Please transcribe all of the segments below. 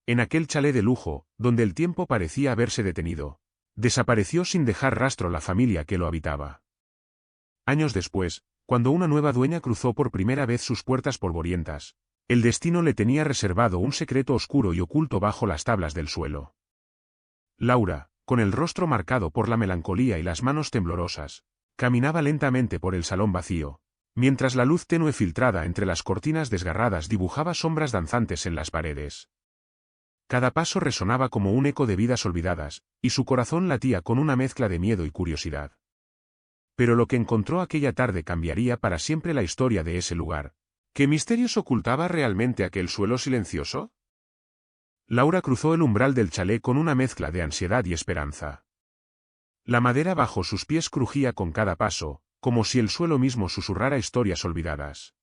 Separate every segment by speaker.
Speaker 1: en aquel chalet de lujo, donde el tiempo parecía haberse detenido, desapareció sin dejar rastro la familia que lo habitaba. Años después, cuando una nueva dueña cruzó por primera vez sus puertas polvorientas, el destino le tenía reservado un secreto oscuro y oculto bajo las tablas del suelo. Laura, con el rostro marcado por la melancolía y las manos temblorosas, caminaba lentamente por el salón vacío, mientras la luz tenue filtrada entre las cortinas desgarradas dibujaba sombras danzantes en las paredes. Cada paso resonaba como un eco de vidas olvidadas, y su corazón latía con una mezcla de miedo y curiosidad. Pero lo que encontró aquella tarde cambiaría para siempre la historia de ese lugar. ¿Qué misterios ocultaba realmente aquel suelo silencioso? Laura cruzó el umbral del chalet con una mezcla de ansiedad y esperanza. La madera bajo sus pies crujía con cada paso, como si el suelo mismo susurrara historias olvidadas.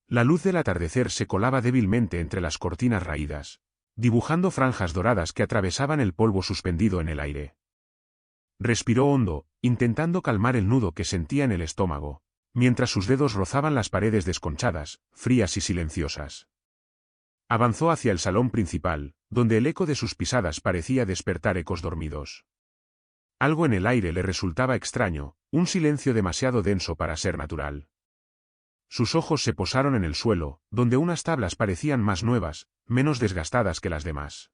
Speaker 1: La luz del atardecer se colaba débilmente entre las cortinas raídas, dibujando franjas doradas que atravesaban el polvo suspendido en el aire. Respiró hondo, intentando calmar el nudo que sentía en el estómago, mientras sus dedos rozaban las paredes desconchadas, frías y silenciosas. Avanzó hacia el salón principal, donde el eco de sus pisadas parecía despertar ecos dormidos. Algo en el aire le resultaba extraño, un silencio demasiado denso para ser natural. Sus ojos se posaron en el suelo, donde unas tablas parecían más nuevas, menos desgastadas que las demás.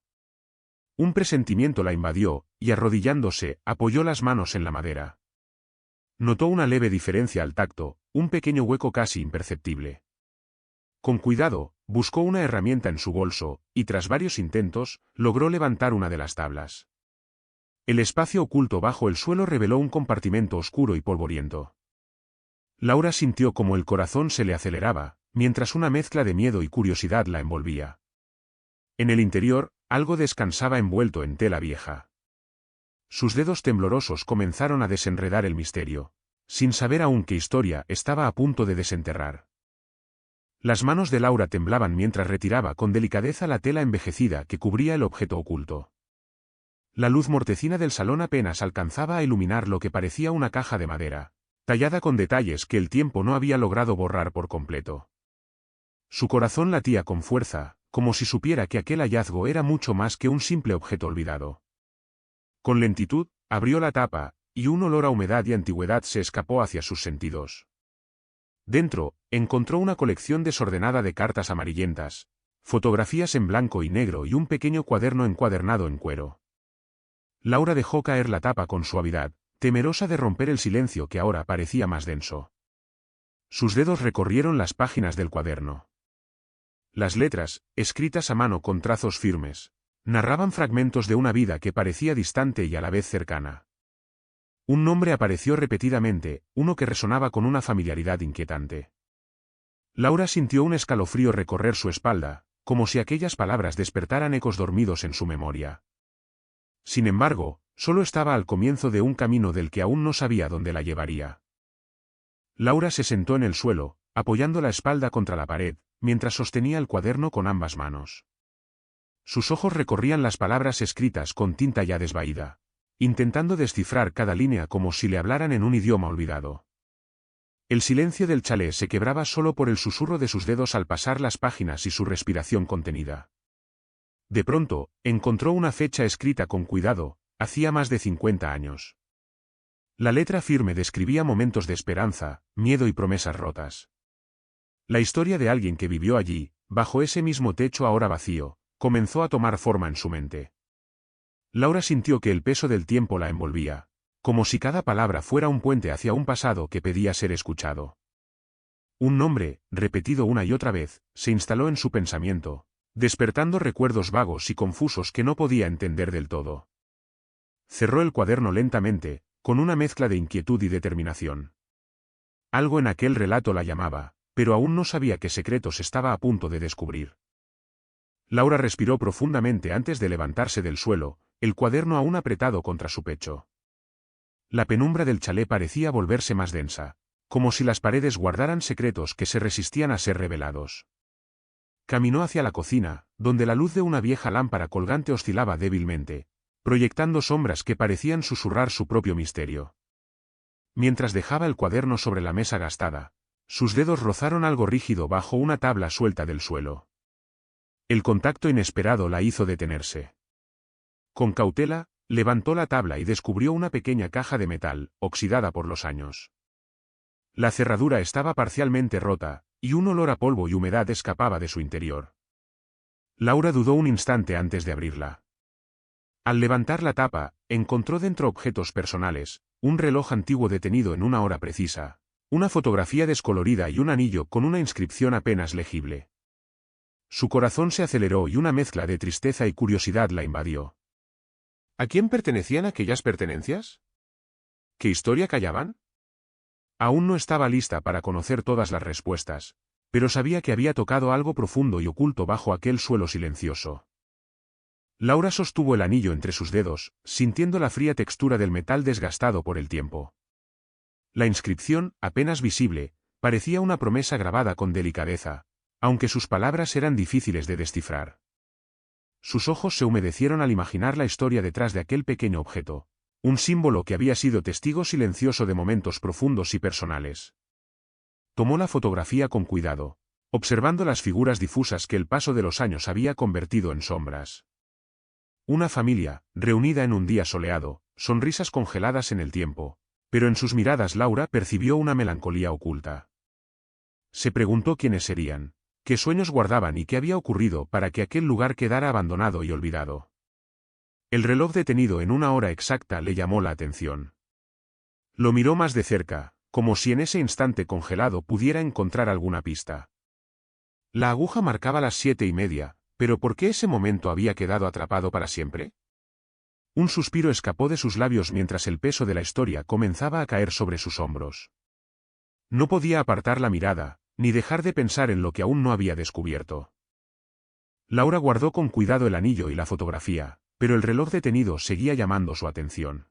Speaker 1: Un presentimiento la invadió, y arrodillándose, apoyó las manos en la madera. Notó una leve diferencia al tacto, un pequeño hueco casi imperceptible. Con cuidado, buscó una herramienta en su bolso, y tras varios intentos, logró levantar una de las tablas. El espacio oculto bajo el suelo reveló un compartimento oscuro y polvoriento. Laura sintió como el corazón se le aceleraba, mientras una mezcla de miedo y curiosidad la envolvía. En el interior, algo descansaba envuelto en tela vieja. Sus dedos temblorosos comenzaron a desenredar el misterio, sin saber aún qué historia estaba a punto de desenterrar. Las manos de Laura temblaban mientras retiraba con delicadeza la tela envejecida que cubría el objeto oculto. La luz mortecina del salón apenas alcanzaba a iluminar lo que parecía una caja de madera, tallada con detalles que el tiempo no había logrado borrar por completo. Su corazón latía con fuerza, como si supiera que aquel hallazgo era mucho más que un simple objeto olvidado. Con lentitud, abrió la tapa, y un olor a humedad y antigüedad se escapó hacia sus sentidos. Dentro, encontró una colección desordenada de cartas amarillentas, fotografías en blanco y negro y un pequeño cuaderno encuadernado en cuero. Laura dejó caer la tapa con suavidad, temerosa de romper el silencio que ahora parecía más denso. Sus dedos recorrieron las páginas del cuaderno. Las letras, escritas a mano con trazos firmes, narraban fragmentos de una vida que parecía distante y a la vez cercana. Un nombre apareció repetidamente, uno que resonaba con una familiaridad inquietante. Laura sintió un escalofrío recorrer su espalda, como si aquellas palabras despertaran ecos dormidos en su memoria. Sin embargo, solo estaba al comienzo de un camino del que aún no sabía dónde la llevaría. Laura se sentó en el suelo, apoyando la espalda contra la pared, mientras sostenía el cuaderno con ambas manos. Sus ojos recorrían las palabras escritas con tinta ya desvaída, intentando descifrar cada línea como si le hablaran en un idioma olvidado. El silencio del chalet se quebraba solo por el susurro de sus dedos al pasar las páginas y su respiración contenida. De pronto, encontró una fecha escrita con cuidado, hacía más de 50 años. La letra firme describía momentos de esperanza, miedo y promesas rotas. La historia de alguien que vivió allí, bajo ese mismo techo ahora vacío, comenzó a tomar forma en su mente. Laura sintió que el peso del tiempo la envolvía, como si cada palabra fuera un puente hacia un pasado que pedía ser escuchado. Un nombre, repetido una y otra vez, se instaló en su pensamiento, despertando recuerdos vagos y confusos que no podía entender del todo. Cerró el cuaderno lentamente, con una mezcla de inquietud y determinación. Algo en aquel relato la llamaba, pero aún no sabía qué secretos estaba a punto de descubrir. Laura respiró profundamente antes de levantarse del suelo, el cuaderno aún apretado contra su pecho. La penumbra del chalet parecía volverse más densa, como si las paredes guardaran secretos que se resistían a ser revelados. Caminó hacia la cocina, donde la luz de una vieja lámpara colgante oscilaba débilmente, proyectando sombras que parecían susurrar su propio misterio. Mientras dejaba el cuaderno sobre la mesa gastada, sus dedos rozaron algo rígido bajo una tabla suelta del suelo. El contacto inesperado la hizo detenerse. Con cautela, levantó la tabla y descubrió una pequeña caja de metal, oxidada por los años. La cerradura estaba parcialmente rota, y un olor a polvo y humedad escapaba de su interior. Laura dudó un instante antes de abrirla. Al levantar la tapa, encontró dentro objetos personales, un reloj antiguo detenido en una hora precisa, una fotografía descolorida y un anillo con una inscripción apenas legible. Su corazón se aceleró y una mezcla de tristeza y curiosidad la invadió. ¿A quién pertenecían aquellas pertenencias? ¿Qué historia callaban? Aún no estaba lista para conocer todas las respuestas, pero sabía que había tocado algo profundo y oculto bajo aquel suelo silencioso. Laura sostuvo el anillo entre sus dedos, sintiendo la fría textura del metal desgastado por el tiempo. La inscripción, apenas visible, parecía una promesa grabada con delicadeza, aunque sus palabras eran difíciles de descifrar. Sus ojos se humedecieron al imaginar la historia detrás de aquel pequeño objeto, un símbolo que había sido testigo silencioso de momentos profundos y personales. Tomó la fotografía con cuidado, observando las figuras difusas que el paso de los años había convertido en sombras. Una familia, reunida en un día soleado, sonrisas congeladas en el tiempo, pero en sus miradas Laura percibió una melancolía oculta. Se preguntó quiénes serían, qué sueños guardaban y qué había ocurrido para que aquel lugar quedara abandonado y olvidado. El reloj detenido en una hora exacta le llamó la atención. Lo miró más de cerca, como si en ese instante congelado pudiera encontrar alguna pista. La aguja marcaba las 7:30, pero ¿por qué ese momento había quedado atrapado para siempre? Un suspiro escapó de sus labios mientras el peso de la historia comenzaba a caer sobre sus hombros. No podía apartar la mirada, ni dejar de pensar en lo que aún no había descubierto. Laura guardó con cuidado el anillo y la fotografía, pero el reloj detenido seguía llamando su atención.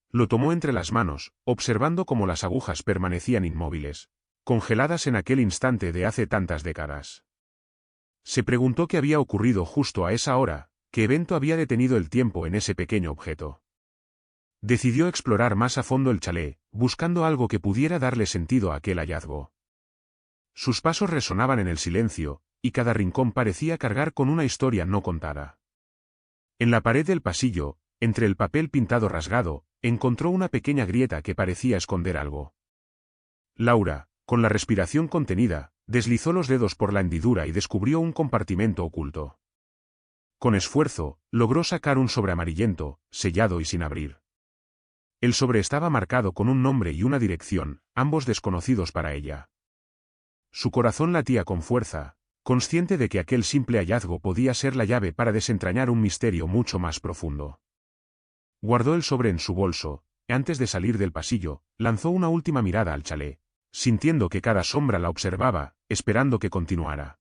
Speaker 1: Lo tomó entre las manos, observando cómo las agujas permanecían inmóviles, congeladas en aquel instante de hace tantas décadas. Se preguntó qué había ocurrido justo a esa hora, qué evento había detenido el tiempo en ese pequeño objeto. Decidió explorar más a fondo el chalet, buscando algo que pudiera darle sentido a aquel hallazgo. Sus pasos resonaban en el silencio, y cada rincón parecía cargar con una historia no contada. En la pared del pasillo, entre el papel pintado rasgado, encontró una pequeña grieta que parecía esconder algo. Laura, con la respiración contenida, deslizó los dedos por la hendidura y descubrió un compartimento oculto. Con esfuerzo, logró sacar un sobre amarillento, sellado y sin abrir. El sobre estaba marcado con un nombre y una dirección, ambos desconocidos para ella. Su corazón latía con fuerza, consciente de que aquel simple hallazgo podía ser la llave para desentrañar un misterio mucho más profundo. Guardó el sobre en su bolso, y antes de salir del pasillo, lanzó una última mirada al chalet, sintiendo que cada sombra la observaba, esperando que continuara.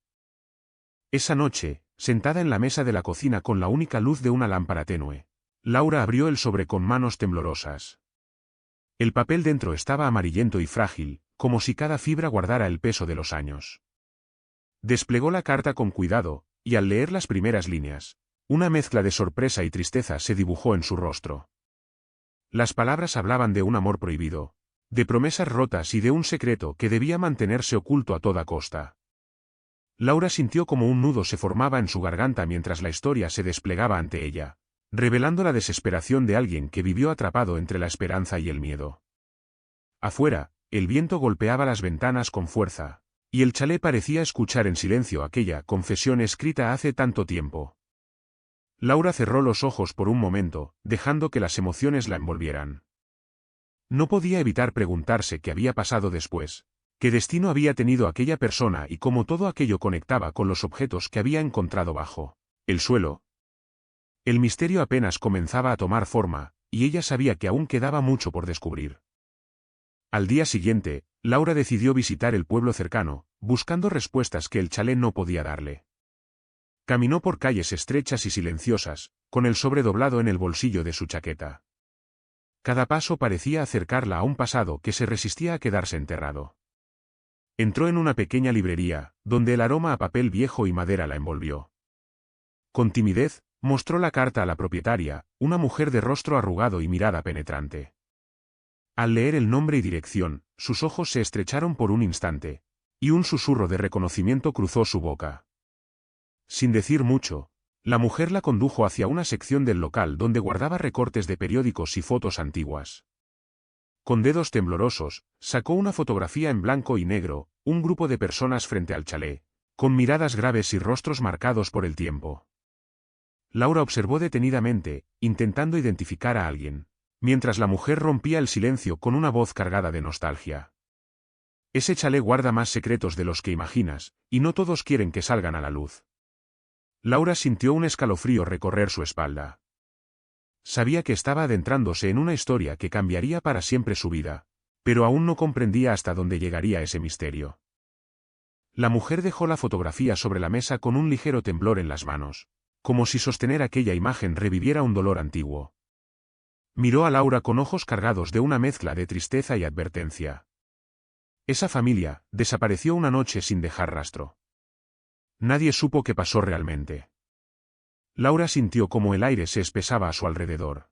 Speaker 1: Esa noche, sentada en la mesa de la cocina con la única luz de una lámpara tenue, Laura abrió el sobre con manos temblorosas. El papel dentro estaba amarillento y frágil, como si cada fibra guardara el peso de los años. Desplegó la carta con cuidado, y al leer las primeras líneas, una mezcla de sorpresa y tristeza se dibujó en su rostro. Las palabras hablaban de un amor prohibido, de promesas rotas y de un secreto que debía mantenerse oculto a toda costa. Laura sintió como un nudo se formaba en su garganta mientras la historia se desplegaba ante ella, revelando la desesperación de alguien que vivió atrapado entre la esperanza y el miedo. Afuera, el viento golpeaba las ventanas con fuerza, y el chalet parecía escuchar en silencio aquella confesión escrita hace tanto tiempo. Laura cerró los ojos por un momento, dejando que las emociones la envolvieran. No podía evitar preguntarse qué había pasado después, qué destino había tenido aquella persona y cómo todo aquello conectaba con los objetos que había encontrado bajo el suelo. El misterio apenas comenzaba a tomar forma, y ella sabía que aún quedaba mucho por descubrir. Al día siguiente, Laura decidió visitar el pueblo cercano, buscando respuestas que el chalet no podía darle. Caminó por calles estrechas y silenciosas, con el sobre doblado en el bolsillo de su chaqueta. Cada paso parecía acercarla a un pasado que se resistía a quedarse enterrado. Entró en una pequeña librería, donde el aroma a papel viejo y madera la envolvió. Con timidez, mostró la carta a la propietaria, una mujer de rostro arrugado y mirada penetrante. Al leer el nombre y dirección, sus ojos se estrecharon por un instante, y un susurro de reconocimiento cruzó su boca. Sin decir mucho, la mujer la condujo hacia una sección del local donde guardaba recortes de periódicos y fotos antiguas. Con dedos temblorosos, sacó una fotografía en blanco y negro, un grupo de personas frente al chalet, con miradas graves y rostros marcados por el tiempo. Laura observó detenidamente, intentando identificar a alguien, mientras la mujer rompía el silencio con una voz cargada de nostalgia. Ese chalet guarda más secretos de los que imaginas, y no todos quieren que salgan a la luz. Laura sintió un escalofrío recorrer su espalda. Sabía que estaba adentrándose en una historia que cambiaría para siempre su vida, pero aún no comprendía hasta dónde llegaría ese misterio. La mujer dejó la fotografía sobre la mesa con un ligero temblor en las manos, como si sostener aquella imagen reviviera un dolor antiguo. Miró a Laura con ojos cargados de una mezcla de tristeza y advertencia. Esa familia desapareció una noche sin dejar rastro. Nadie supo qué pasó realmente. Laura sintió como el aire se espesaba a su alrededor.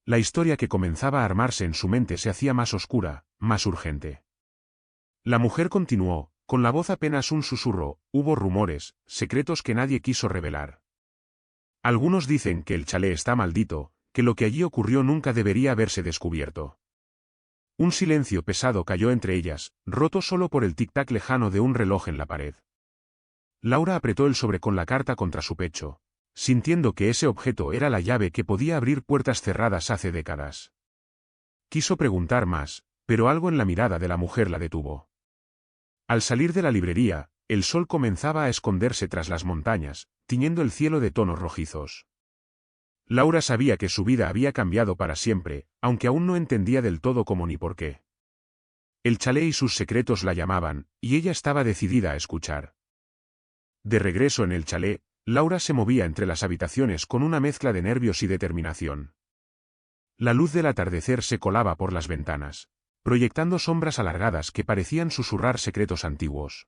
Speaker 1: La historia que comenzaba a armarse en su mente se hacía más oscura, más urgente. La mujer continuó, con la voz apenas un susurro: hubo rumores, secretos que nadie quiso revelar. Algunos dicen que el chalet está maldito, que lo que allí ocurrió nunca debería haberse descubierto. Un silencio pesado cayó entre ellas, roto solo por el tic-tac lejano de un reloj en la pared. Laura apretó el sobre con la carta contra su pecho, sintiendo que ese objeto era la llave que podía abrir puertas cerradas hace décadas. Quiso preguntar más, pero algo en la mirada de la mujer la detuvo. Al salir de la librería, el sol comenzaba a esconderse tras las montañas, tiñendo el cielo de tonos rojizos. Laura sabía que su vida había cambiado para siempre, aunque aún no entendía del todo cómo ni por qué. El chalet y sus secretos la llamaban, y ella estaba decidida a escuchar. De regreso en el chalet, Laura se movía entre las habitaciones con una mezcla de nervios y determinación. La luz del atardecer se colaba por las ventanas, proyectando sombras alargadas que parecían susurrar secretos antiguos.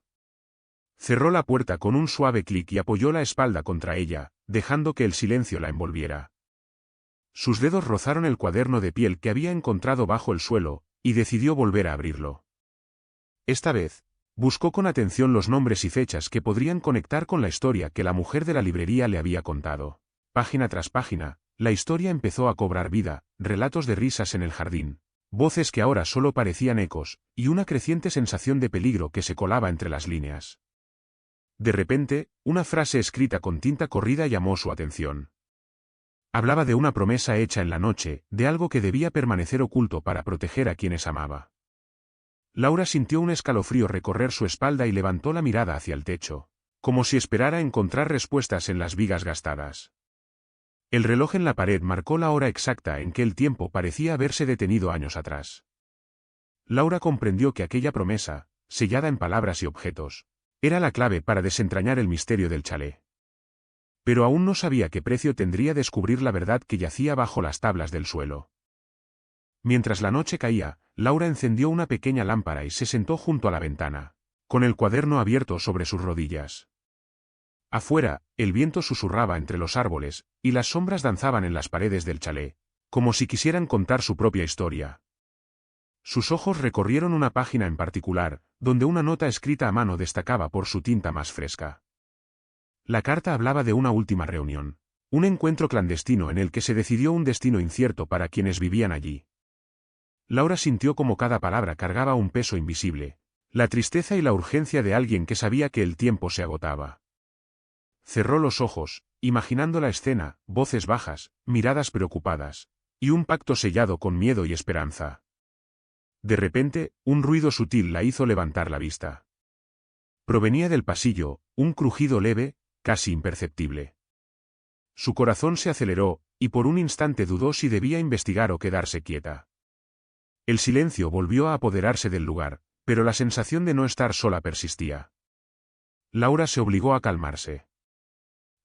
Speaker 1: Cerró la puerta con un suave clic y apoyó la espalda contra ella, dejando que el silencio la envolviera. Sus dedos rozaron el cuaderno de piel que había encontrado bajo el suelo, y decidió volver a abrirlo. Esta vez, buscó con atención los nombres y fechas que podrían conectar con la historia que la mujer de la librería le había contado. Página tras página, la historia empezó a cobrar vida, relatos de risas en el jardín, voces que ahora solo parecían ecos, y una creciente sensación de peligro que se colaba entre las líneas. De repente, una frase escrita con tinta corrida llamó su atención. Hablaba de una promesa hecha en la noche, de algo que debía permanecer oculto para proteger a quienes amaba. Laura sintió un escalofrío recorrer su espalda y levantó la mirada hacia el techo, como si esperara encontrar respuestas en las vigas gastadas. El reloj en la pared marcó la hora exacta en que el tiempo parecía haberse detenido años atrás. Laura comprendió que aquella promesa, sellada en palabras y objetos, era la clave para desentrañar el misterio del chalet. Pero aún no sabía qué precio tendría descubrir la verdad que yacía bajo las tablas del suelo. Mientras la noche caía, Laura encendió una pequeña lámpara y se sentó junto a la ventana, con el cuaderno abierto sobre sus rodillas. Afuera, el viento susurraba entre los árboles, y las sombras danzaban en las paredes del chalet, como si quisieran contar su propia historia. Sus ojos recorrieron una página en particular, donde una nota escrita a mano destacaba por su tinta más fresca. La carta hablaba de una última reunión, un encuentro clandestino en el que se decidió un destino incierto para quienes vivían allí. Laura sintió como cada palabra cargaba un peso invisible, la tristeza y la urgencia de alguien que sabía que el tiempo se agotaba. Cerró los ojos, imaginando la escena, voces bajas, miradas preocupadas, y un pacto sellado con miedo y esperanza. De repente, un ruido sutil la hizo levantar la vista. Provenía del pasillo, un crujido leve, casi imperceptible. Su corazón se aceleró, y por un instante dudó si debía investigar o quedarse quieta. El silencio volvió a apoderarse del lugar, pero la sensación de no estar sola persistía. Laura se obligó a calmarse.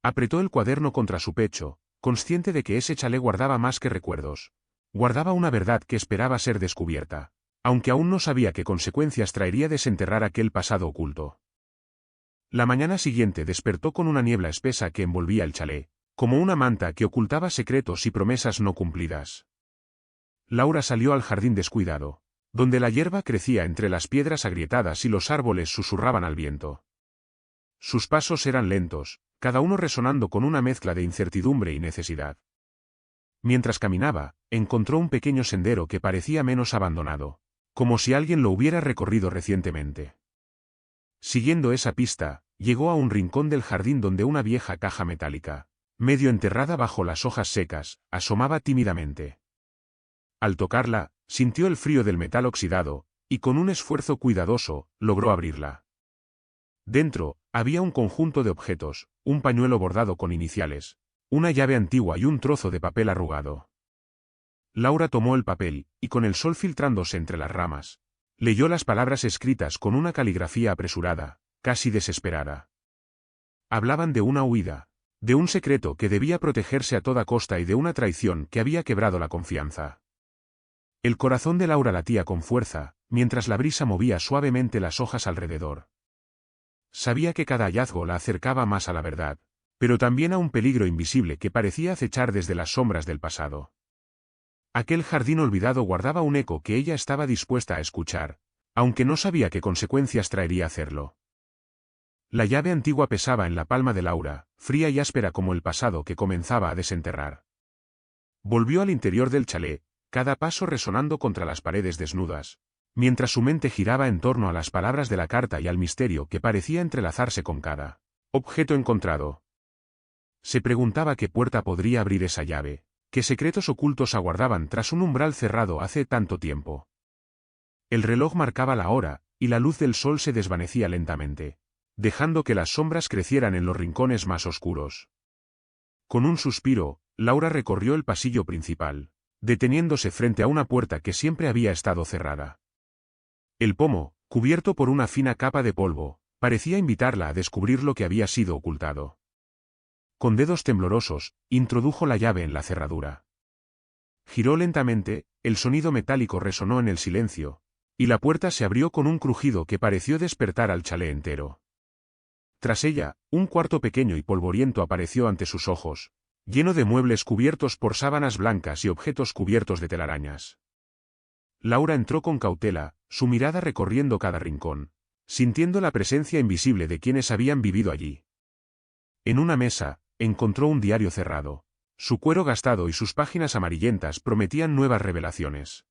Speaker 1: Apretó el cuaderno contra su pecho, consciente de que ese chalet guardaba más que recuerdos. Guardaba una verdad que esperaba ser descubierta, aunque aún no sabía qué consecuencias traería desenterrar aquel pasado oculto. La mañana siguiente despertó con una niebla espesa que envolvía el chalet, como una manta que ocultaba secretos y promesas no cumplidas. Laura salió al jardín descuidado, donde la hierba crecía entre las piedras agrietadas y los árboles susurraban al viento. Sus pasos eran lentos, cada uno resonando con una mezcla de incertidumbre y necesidad. Mientras caminaba, encontró un pequeño sendero que parecía menos abandonado, como si alguien lo hubiera recorrido recientemente. Siguiendo esa pista, llegó a un rincón del jardín donde una vieja caja metálica, medio enterrada bajo las hojas secas, asomaba tímidamente. Al tocarla, sintió el frío del metal oxidado, y con un esfuerzo cuidadoso, logró abrirla. Dentro, había un conjunto de objetos, un pañuelo bordado con iniciales, una llave antigua y un trozo de papel arrugado. Laura tomó el papel, y con el sol filtrándose entre las ramas, leyó las palabras escritas con una caligrafía apresurada, casi desesperada. Hablaban de una huida, de un secreto que debía protegerse a toda costa y de una traición que había quebrado la confianza. El corazón de Laura latía con fuerza, mientras la brisa movía suavemente las hojas alrededor. Sabía que cada hallazgo la acercaba más a la verdad, pero también a un peligro invisible que parecía acechar desde las sombras del pasado. Aquel jardín olvidado guardaba un eco que ella estaba dispuesta a escuchar, aunque no sabía qué consecuencias traería hacerlo. La llave antigua pesaba en la palma de Laura, fría y áspera como el pasado que comenzaba a desenterrar. Volvió al interior del chalet, cada paso resonando contra las paredes desnudas, mientras su mente giraba en torno a las palabras de la carta y al misterio que parecía entrelazarse con cada objeto encontrado. Se preguntaba qué puerta podría abrir esa llave, qué secretos ocultos aguardaban tras un umbral cerrado hace tanto tiempo. El reloj marcaba la hora, y la luz del sol se desvanecía lentamente, dejando que las sombras crecieran en los rincones más oscuros. Con un suspiro, Laura recorrió el pasillo principal, deteniéndose frente a una puerta que siempre había estado cerrada. El pomo, cubierto por una fina capa de polvo, parecía invitarla a descubrir lo que había sido ocultado. Con dedos temblorosos, introdujo la llave en la cerradura. Giró lentamente, el sonido metálico resonó en el silencio, y la puerta se abrió con un crujido que pareció despertar al chalet entero. Tras ella, un cuarto pequeño y polvoriento apareció ante sus ojos, lleno de muebles cubiertos por sábanas blancas y objetos cubiertos de telarañas. Laura entró con cautela, su mirada recorriendo cada rincón, sintiendo la presencia invisible de quienes habían vivido allí. En una mesa, encontró un diario cerrado. Su cuero gastado y sus páginas amarillentas prometían nuevas revelaciones.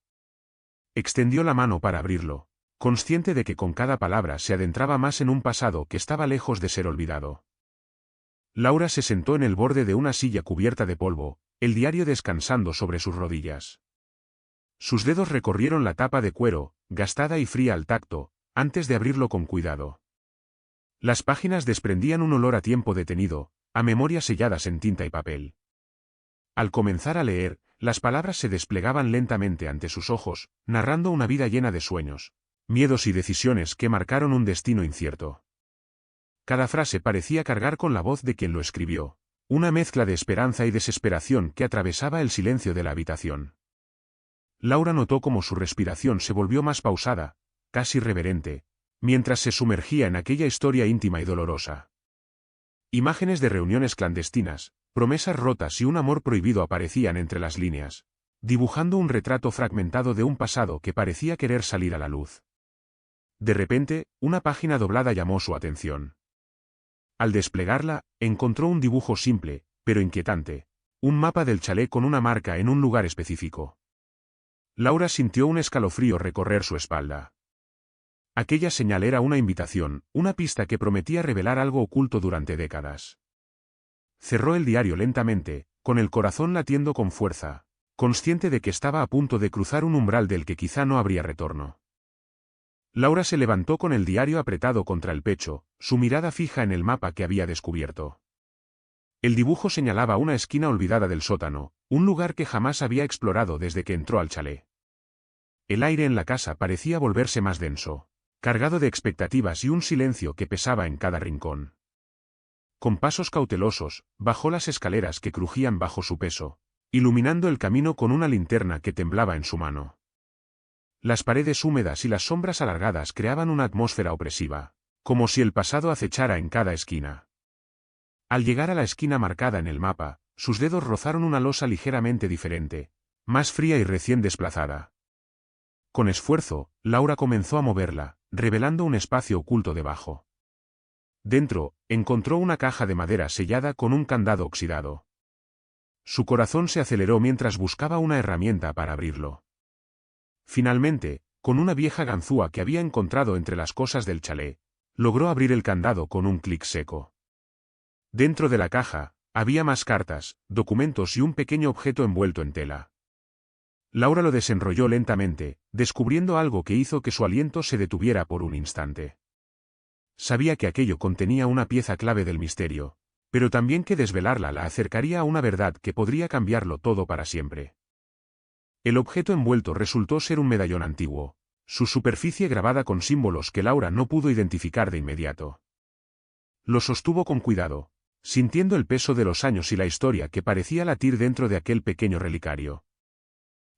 Speaker 1: Extendió la mano para abrirlo, consciente de que con cada palabra se adentraba más en un pasado que estaba lejos de ser olvidado. Laura se sentó en el borde de una silla cubierta de polvo, el diario descansando sobre sus rodillas. Sus dedos recorrieron la tapa de cuero, gastada y fría al tacto, antes de abrirlo con cuidado. Las páginas desprendían un olor a tiempo detenido, a memorias selladas en tinta y papel. Al comenzar a leer, las palabras se desplegaban lentamente ante sus ojos, narrando una vida llena de sueños, miedos y decisiones que marcaron un destino incierto. Cada frase parecía cargar con la voz de quien lo escribió, una mezcla de esperanza y desesperación que atravesaba el silencio de la habitación. Laura notó cómo su respiración se volvió más pausada, casi reverente, mientras se sumergía en aquella historia íntima y dolorosa. Imágenes de reuniones clandestinas, promesas rotas y un amor prohibido aparecían entre las líneas, dibujando un retrato fragmentado de un pasado que parecía querer salir a la luz. De repente, una página doblada llamó su atención. Al desplegarla, encontró un dibujo simple, pero inquietante, un mapa del chalet con una marca en un lugar específico. Laura sintió un escalofrío recorrer su espalda. Aquella señal era una invitación, una pista que prometía revelar algo oculto durante décadas. Cerró el diario lentamente, con el corazón latiendo con fuerza, consciente de que estaba a punto de cruzar un umbral del que quizá no habría retorno. Laura se levantó con el diario apretado contra el pecho, su mirada fija en el mapa que había descubierto. El dibujo señalaba una esquina olvidada del sótano, un lugar que jamás había explorado desde que entró al chalet. El aire en la casa parecía volverse más denso, cargado de expectativas y un silencio que pesaba en cada rincón. Con pasos cautelosos, bajó las escaleras que crujían bajo su peso, iluminando el camino con una linterna que temblaba en su mano. Las paredes húmedas y las sombras alargadas creaban una atmósfera opresiva, como si el pasado acechara en cada esquina. Al llegar a la esquina marcada en el mapa, sus dedos rozaron una losa ligeramente diferente, más fría y recién desplazada. Con esfuerzo, Laura comenzó a moverla, revelando un espacio oculto debajo. Dentro, encontró una caja de madera sellada con un candado oxidado. Su corazón se aceleró mientras buscaba una herramienta para abrirlo. Finalmente, con una vieja ganzúa que había encontrado entre las cosas del chalet, logró abrir el candado con un clic seco. Dentro de la caja, había más cartas, documentos y un pequeño objeto envuelto en tela. Laura lo desenrolló lentamente, descubriendo algo que hizo que su aliento se detuviera por un instante. Sabía que aquello contenía una pieza clave del misterio, pero también que desvelarla la acercaría a una verdad que podría cambiarlo todo para siempre. El objeto envuelto resultó ser un medallón antiguo, su superficie grabada con símbolos que Laura no pudo identificar de inmediato. Lo sostuvo con cuidado, sintiendo el peso de los años y la historia que parecía latir dentro de aquel pequeño relicario.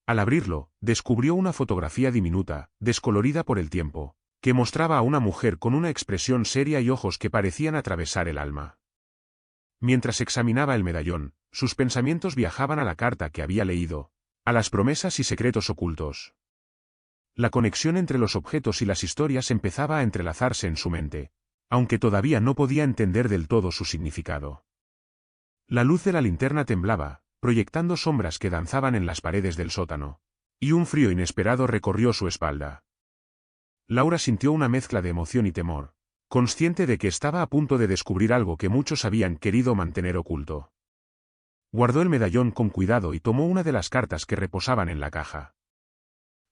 Speaker 1: Al abrirlo, descubrió una fotografía diminuta, descolorida por el tiempo, que mostraba a una mujer con una expresión seria y ojos que parecían atravesar el alma. Mientras examinaba el medallón, sus pensamientos viajaban a la carta que había leído, a las promesas y secretos ocultos. La conexión entre los objetos y las historias empezaba a entrelazarse en su mente, aunque todavía no podía entender del todo su significado. La luz de la linterna temblaba, proyectando sombras que danzaban en las paredes del sótano, y un frío inesperado recorrió su espalda. Laura sintió una mezcla de emoción y temor, consciente de que estaba a punto de descubrir algo que muchos habían querido mantener oculto. Guardó el medallón con cuidado y tomó una de las cartas que reposaban en la caja.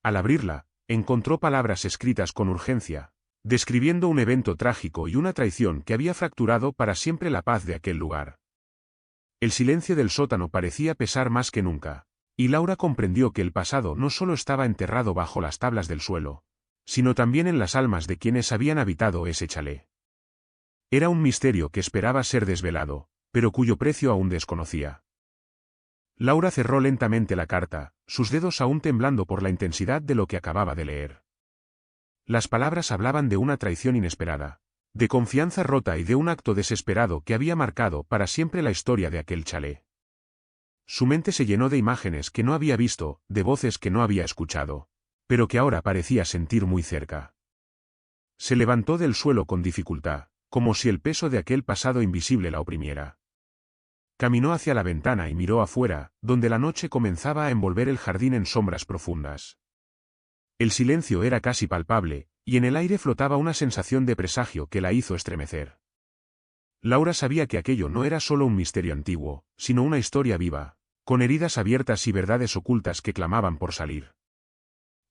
Speaker 1: Al abrirla, encontró palabras escritas con urgencia, describiendo un evento trágico y una traición que había fracturado para siempre la paz de aquel lugar. El silencio del sótano parecía pesar más que nunca, y Laura comprendió que el pasado no solo estaba enterrado bajo las tablas del suelo, sino también en las almas de quienes habían habitado ese chalet. Era un misterio que esperaba ser desvelado, pero cuyo precio aún desconocía. Laura cerró lentamente la carta, sus dedos aún temblando por la intensidad de lo que acababa de leer. Las palabras hablaban de una traición inesperada, de confianza rota y de un acto desesperado que había marcado para siempre la historia de aquel chalet. Su mente se llenó de imágenes que no había visto, de voces que no había escuchado, pero que ahora parecía sentir muy cerca. Se levantó del suelo con dificultad, como si el peso de aquel pasado invisible la oprimiera. Caminó hacia la ventana y miró afuera, donde la noche comenzaba a envolver el jardín en sombras profundas. El silencio era casi palpable, y en el aire flotaba una sensación de presagio que la hizo estremecer. Laura sabía que aquello no era solo un misterio antiguo, sino una historia viva, con heridas abiertas y verdades ocultas que clamaban por salir.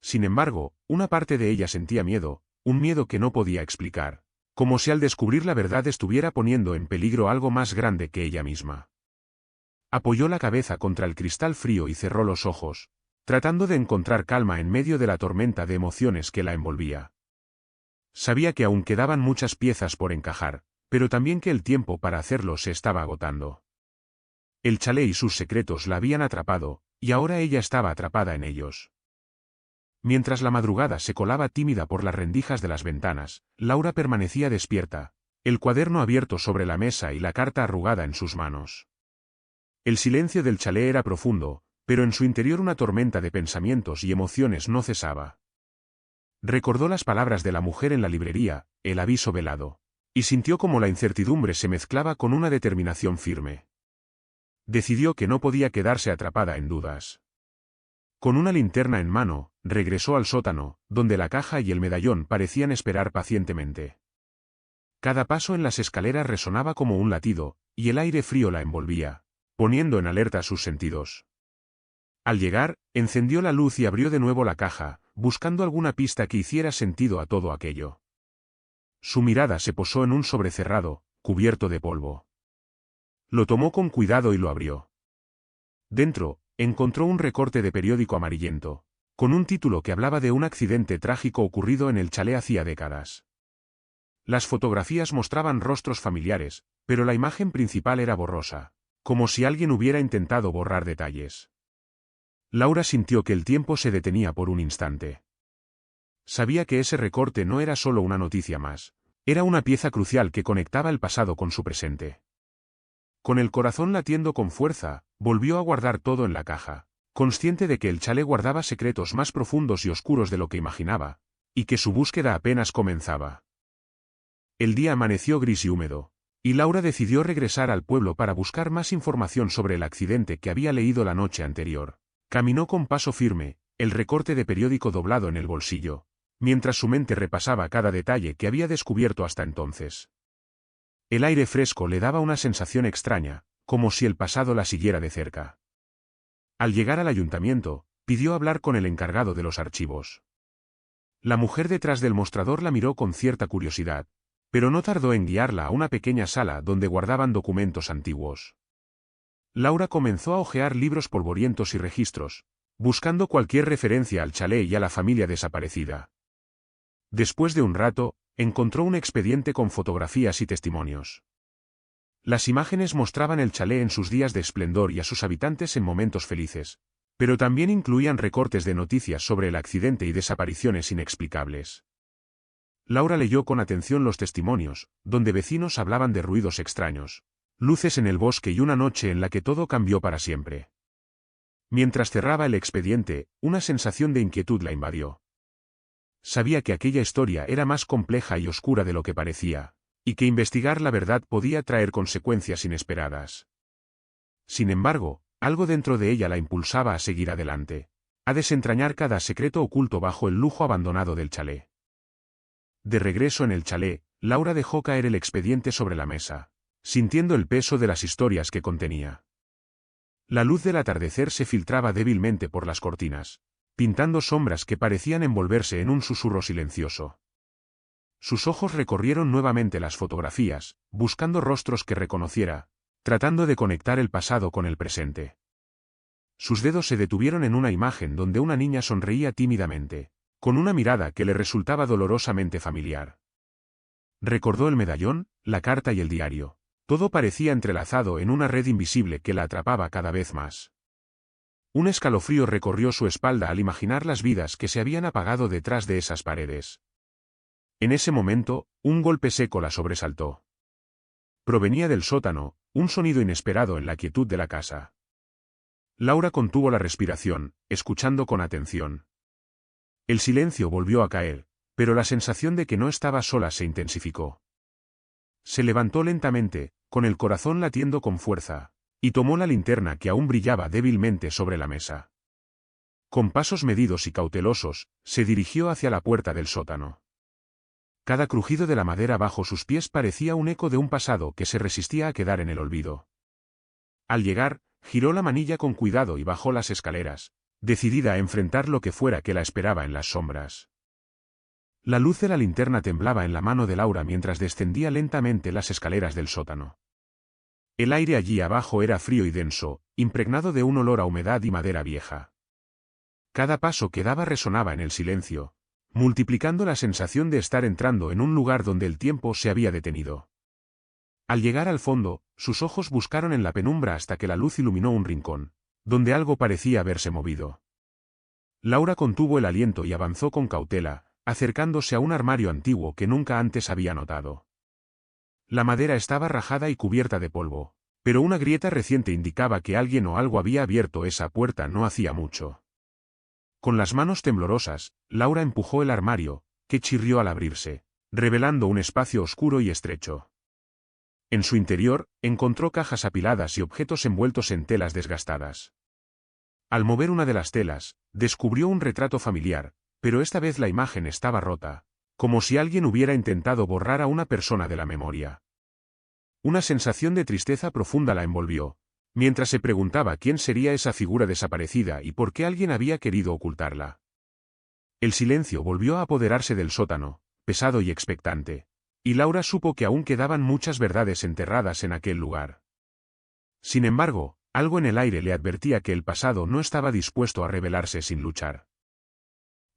Speaker 1: Sin embargo, una parte de ella sentía miedo, un miedo que no podía explicar, como si al descubrir la verdad estuviera poniendo en peligro algo más grande que ella misma. Apoyó la cabeza contra el cristal frío y cerró los ojos, tratando de encontrar calma en medio de la tormenta de emociones que la envolvía. Sabía que aún quedaban muchas piezas por encajar, pero también que el tiempo para hacerlo se estaba agotando. El chalet y sus secretos la habían atrapado, y ahora ella estaba atrapada en ellos. Mientras la madrugada se colaba tímida por las rendijas de las ventanas, Laura permanecía despierta, el cuaderno abierto sobre la mesa y la carta arrugada en sus manos. El silencio del chalet era profundo, pero en su interior una tormenta de pensamientos y emociones no cesaba. Recordó las palabras de la mujer en la librería, el aviso velado, y sintió como la incertidumbre se mezclaba con una determinación firme. Decidió que no podía quedarse atrapada en dudas. Con una linterna en mano, regresó al sótano, donde la caja y el medallón parecían esperar pacientemente. Cada paso en las escaleras resonaba como un latido, y el aire frío la envolvía, poniendo en alerta sus sentidos. Al llegar, encendió la luz y abrió de nuevo la caja, buscando alguna pista que hiciera sentido a todo aquello. Su mirada se posó en un sobre cerrado, cubierto de polvo. Lo tomó con cuidado y lo abrió. Dentro, encontró un recorte de periódico amarillento, con un título que hablaba de un accidente trágico ocurrido en el chalet hacía décadas. Las fotografías mostraban rostros familiares, pero la imagen principal era borrosa, como si alguien hubiera intentado borrar detalles. Laura sintió que el tiempo se detenía por un instante. Sabía que ese recorte no era solo una noticia más, era una pieza crucial que conectaba el pasado con su presente. Con el corazón latiendo con fuerza, volvió a guardar todo en la caja, consciente de que el chalet guardaba secretos más profundos y oscuros de lo que imaginaba, y que su búsqueda apenas comenzaba. El día amaneció gris y húmedo, y Laura decidió regresar al pueblo para buscar más información sobre el accidente que había leído la noche anterior. Caminó con paso firme, el recorte de periódico doblado en el bolsillo, mientras su mente repasaba cada detalle que había descubierto hasta entonces. El aire fresco le daba una sensación extraña, como si el pasado la siguiera de cerca. Al llegar al ayuntamiento, pidió hablar con el encargado de los archivos. La mujer detrás del mostrador la miró con cierta curiosidad, pero no tardó en guiarla a una pequeña sala donde guardaban documentos antiguos. Laura comenzó a hojear libros polvorientos y registros, buscando cualquier referencia al chalet y a la familia desaparecida. Después de un rato, encontró un expediente con fotografías y testimonios. Las imágenes mostraban el chalet en sus días de esplendor y a sus habitantes en momentos felices, pero también incluían recortes de noticias sobre el accidente y desapariciones inexplicables. Laura leyó con atención los testimonios, donde vecinos hablaban de ruidos extraños, luces en el bosque y una noche en la que todo cambió para siempre. Mientras cerraba el expediente, una sensación de inquietud la invadió. Sabía que aquella historia era más compleja y oscura de lo que parecía, y que investigar la verdad podía traer consecuencias inesperadas. Sin embargo, algo dentro de ella la impulsaba a seguir adelante, a desentrañar cada secreto oculto bajo el lujo abandonado del chalet. De regreso en el chalet, Laura dejó caer el expediente sobre la mesa, sintiendo el peso de las historias que contenía. La luz del atardecer se filtraba débilmente por las cortinas, pintando sombras que parecían envolverse en un susurro silencioso. Sus ojos recorrieron nuevamente las fotografías, buscando rostros que reconociera, tratando de conectar el pasado con el presente. Sus dedos se detuvieron en una imagen donde una niña sonreía tímidamente, con una mirada que le resultaba dolorosamente familiar. Recordó el medallón, la carta y el diario. Todo parecía entrelazado en una red invisible que la atrapaba cada vez más. Un escalofrío recorrió su espalda al imaginar las vidas que se habían apagado detrás de esas paredes. En ese momento, un golpe seco la sobresaltó. Provenía del sótano, un sonido inesperado en la quietud de la casa. Laura contuvo la respiración, escuchando con atención. El silencio volvió a caer, pero la sensación de que no estaba sola se intensificó. Se levantó lentamente, con el corazón latiendo con fuerza, y tomó la linterna que aún brillaba débilmente sobre la mesa. Con pasos medidos y cautelosos, se dirigió hacia la puerta del sótano. Cada crujido de la madera bajo sus pies parecía un eco de un pasado que se resistía a quedar en el olvido. Al llegar, giró la manilla con cuidado y bajó las escaleras, decidida a enfrentar lo que fuera que la esperaba en las sombras. La luz de la linterna temblaba en la mano de Laura mientras descendía lentamente las escaleras del sótano. El aire allí abajo era frío y denso, impregnado de un olor a humedad y madera vieja. Cada paso que daba resonaba en el silencio, multiplicando la sensación de estar entrando en un lugar donde el tiempo se había detenido. Al llegar al fondo, sus ojos buscaron en la penumbra hasta que la luz iluminó un rincón, donde algo parecía haberse movido. Laura contuvo el aliento y avanzó con cautela, acercándose a un armario antiguo que nunca antes había notado. La madera estaba rajada y cubierta de polvo, pero una grieta reciente indicaba que alguien o algo había abierto esa puerta no hacía mucho. Con las manos temblorosas, Laura empujó el armario, que chirrió al abrirse, revelando un espacio oscuro y estrecho. En su interior, encontró cajas apiladas y objetos envueltos en telas desgastadas. Al mover una de las telas, descubrió un retrato familiar, pero esta vez la imagen estaba rota, como si alguien hubiera intentado borrar a una persona de la memoria. Una sensación de tristeza profunda la envolvió, mientras se preguntaba quién sería esa figura desaparecida y por qué alguien había querido ocultarla. El silencio volvió a apoderarse del sótano, pesado y expectante, y Laura supo que aún quedaban muchas verdades enterradas en aquel lugar. Sin embargo, algo en el aire le advertía que el pasado no estaba dispuesto a revelarse sin luchar.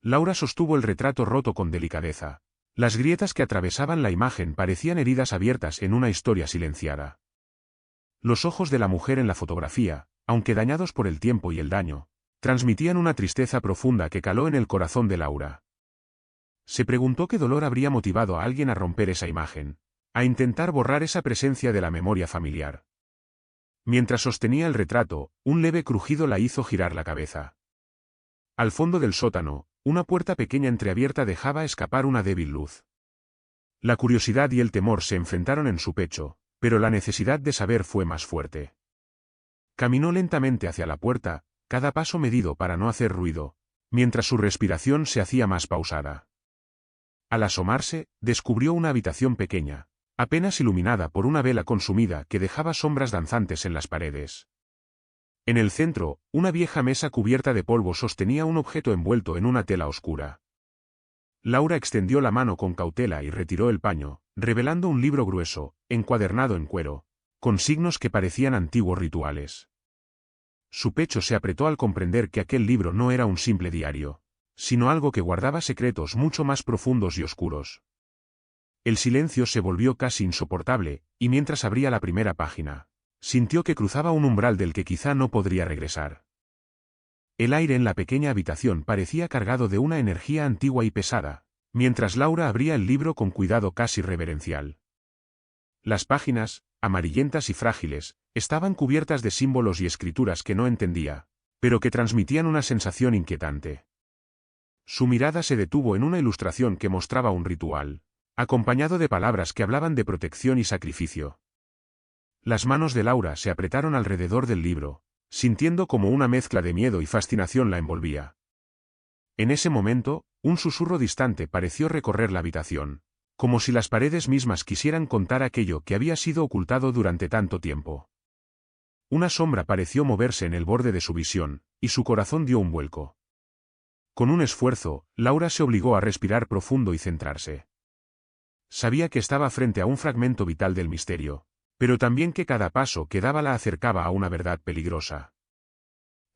Speaker 1: Laura sostuvo el retrato roto con delicadeza. Las grietas que atravesaban la imagen parecían heridas abiertas en una historia silenciada. Los ojos de la mujer en la fotografía, aunque dañados por el tiempo y el daño, transmitían una tristeza profunda que caló en el corazón de Laura. Se preguntó qué dolor habría motivado a alguien a romper esa imagen, a intentar borrar esa presencia de la memoria familiar. Mientras sostenía el retrato, un leve crujido la hizo girar la cabeza. Al fondo del sótano, una puerta pequeña entreabierta dejaba escapar una débil luz. La curiosidad y el temor se enfrentaron en su pecho, pero la necesidad de saber fue más fuerte. Caminó lentamente hacia la puerta, cada paso medido para no hacer ruido, mientras su respiración se hacía más pausada. Al asomarse, descubrió una habitación pequeña, apenas iluminada por una vela consumida que dejaba sombras danzantes en las paredes. En el centro, una vieja mesa cubierta de polvo sostenía un objeto envuelto en una tela oscura. Laura extendió la mano con cautela y retiró el paño, revelando un libro grueso, encuadernado en cuero, con signos que parecían antiguos rituales. Su pecho se apretó al comprender que aquel libro no era un simple diario, sino algo que guardaba secretos mucho más profundos y oscuros. El silencio se volvió casi insoportable, y mientras abría la primera página, sintió que cruzaba un umbral del que quizá no podría regresar. El aire en la pequeña habitación parecía cargado de una energía antigua y pesada, mientras Laura abría el libro con cuidado casi reverencial. Las páginas, amarillentas y frágiles, estaban cubiertas de símbolos y escrituras que no entendía, pero que transmitían una sensación inquietante. Su mirada se detuvo en una ilustración que mostraba un ritual, acompañado de palabras que hablaban de protección y sacrificio. Las manos de Laura se apretaron alrededor del libro, sintiendo como una mezcla de miedo y fascinación la envolvía. En ese momento, un susurro distante pareció recorrer la habitación, como si las paredes mismas quisieran contar aquello que había sido ocultado durante tanto tiempo. Una sombra pareció moverse en el borde de su visión, y su corazón dio un vuelco. Con un esfuerzo, Laura se obligó a respirar profundo y centrarse. Sabía que estaba frente a un fragmento vital del misterio, pero también que cada paso que daba la acercaba a una verdad peligrosa.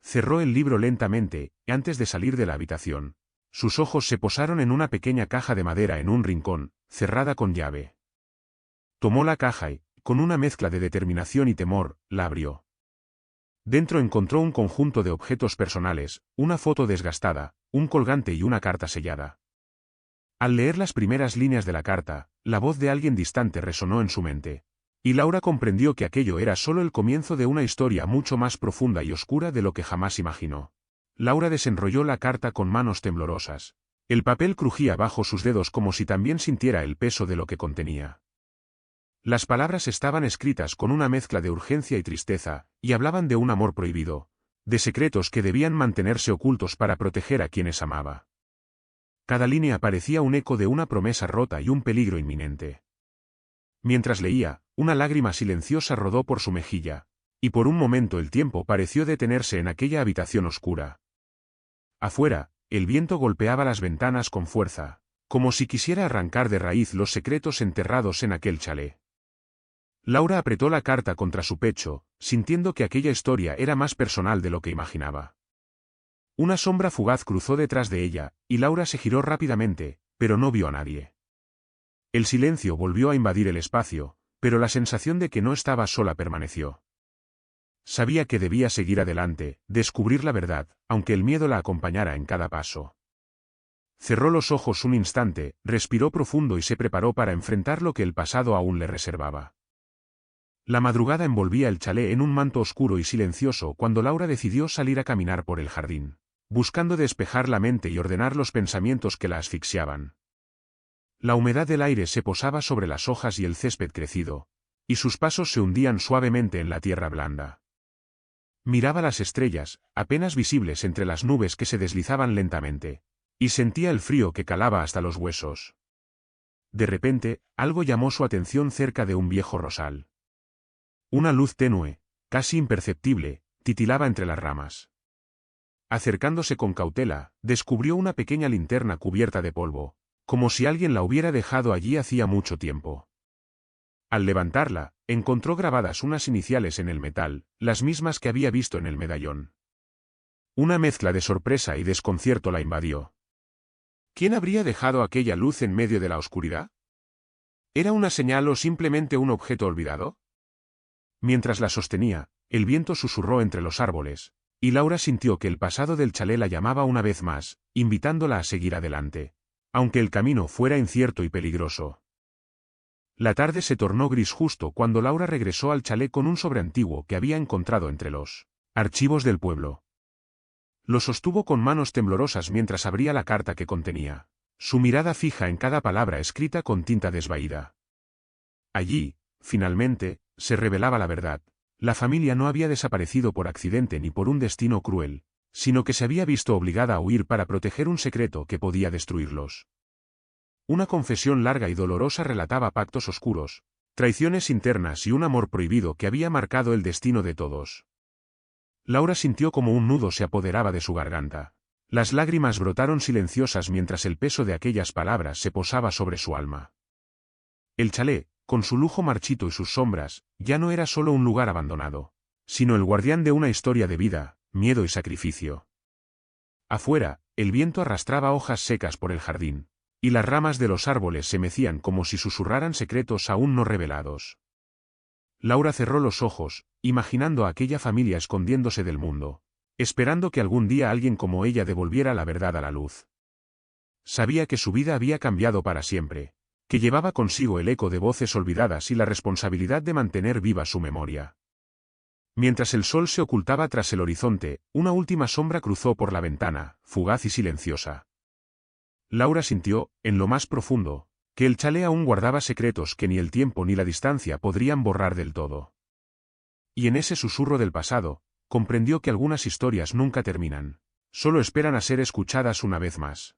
Speaker 1: Cerró el libro lentamente, y antes de salir de la habitación, sus ojos se posaron en una pequeña caja de madera en un rincón, cerrada con llave. Tomó la caja y, con una mezcla de determinación y temor, la abrió. Dentro encontró un conjunto de objetos personales, una foto desgastada, un colgante y una carta sellada. Al leer las primeras líneas de la carta, la voz de alguien distante resonó en su mente, y Laura comprendió que aquello era solo el comienzo de una historia mucho más profunda y oscura de lo que jamás imaginó. Laura desenrolló la carta con manos temblorosas. El papel crujía bajo sus dedos como si también sintiera el peso de lo que contenía. Las palabras estaban escritas con una mezcla de urgencia y tristeza, y hablaban de un amor prohibido, de secretos que debían mantenerse ocultos para proteger a quienes amaba. Cada línea parecía un eco de una promesa rota y un peligro inminente. Mientras leía, una lágrima silenciosa rodó por su mejilla, y por un momento el tiempo pareció detenerse en aquella habitación oscura. Afuera, el viento golpeaba las ventanas con fuerza, como si quisiera arrancar de raíz los secretos enterrados en aquel chalet. Laura apretó la carta contra su pecho, sintiendo que aquella historia era más personal de lo que imaginaba. Una sombra fugaz cruzó detrás de ella, y Laura se giró rápidamente, pero no vio a nadie. El silencio volvió a invadir el espacio, pero la sensación de que no estaba sola permaneció. Sabía que debía seguir adelante, descubrir la verdad, aunque el miedo la acompañara en cada paso. Cerró los ojos un instante, respiró profundo y se preparó para enfrentar lo que el pasado aún le reservaba. La madrugada envolvía el chalet en un manto oscuro y silencioso cuando Laura decidió salir a caminar por el jardín, buscando despejar la mente y ordenar los pensamientos que la asfixiaban. La humedad del aire se posaba sobre las hojas y el césped crecido, y sus pasos se hundían suavemente en la tierra blanda. Miraba las estrellas, apenas visibles entre las nubes que se deslizaban lentamente, y sentía el frío que calaba hasta los huesos. De repente, algo llamó su atención cerca de un viejo rosal. Una luz tenue, casi imperceptible, titilaba entre las ramas. Acercándose con cautela, descubrió una pequeña linterna cubierta de polvo, como si alguien la hubiera dejado allí hacía mucho tiempo. Al levantarla, encontró grabadas unas iniciales en el metal, las mismas que había visto en el medallón. Una mezcla de sorpresa y desconcierto la invadió. ¿Quién habría dejado aquella luz en medio de la oscuridad? ¿Era una señal o simplemente un objeto olvidado? Mientras la sostenía, el viento susurró entre los árboles, y Laura sintió que el pasado del chalet la llamaba una vez más, invitándola a seguir adelante, aunque el camino fuera incierto y peligroso. La tarde se tornó gris justo cuando Laura regresó al chalet con un sobre antiguo que había encontrado entre los archivos del pueblo. Lo sostuvo con manos temblorosas mientras abría la carta que contenía. su mirada fija en cada palabra escrita con tinta desvaída. Allí, finalmente, se revelaba la verdad. La familia no había desaparecido por accidente ni por un destino cruel, sino que se había visto obligada a huir para proteger un secreto que podía destruirlos. Una confesión larga y dolorosa relataba pactos oscuros, traiciones internas y un amor prohibido que había marcado el destino de todos. Laura sintió como un nudo se apoderaba de su garganta. Las lágrimas brotaron silenciosas mientras el peso de aquellas palabras se posaba sobre su alma. El chalet, con su lujo marchito y sus sombras, ya no era solo un lugar abandonado, sino el guardián de una historia de vida, miedo y sacrificio. Afuera, el viento arrastraba hojas secas por el jardín, y las ramas de los árboles se mecían como si susurraran secretos aún no revelados. Laura cerró los ojos, imaginando a aquella familia escondiéndose del mundo, esperando que algún día alguien como ella devolviera la verdad a la luz. Sabía que su vida había cambiado para siempre, que llevaba consigo el eco de voces olvidadas y la responsabilidad de mantener viva su memoria. Mientras el sol se ocultaba tras el horizonte, una última sombra cruzó por la ventana, fugaz y silenciosa. Laura sintió, en lo más profundo, que el chalet aún guardaba secretos que ni el tiempo ni la distancia podrían borrar del todo. Y en ese susurro del pasado, comprendió que algunas historias nunca terminan, solo esperan a ser escuchadas una vez más.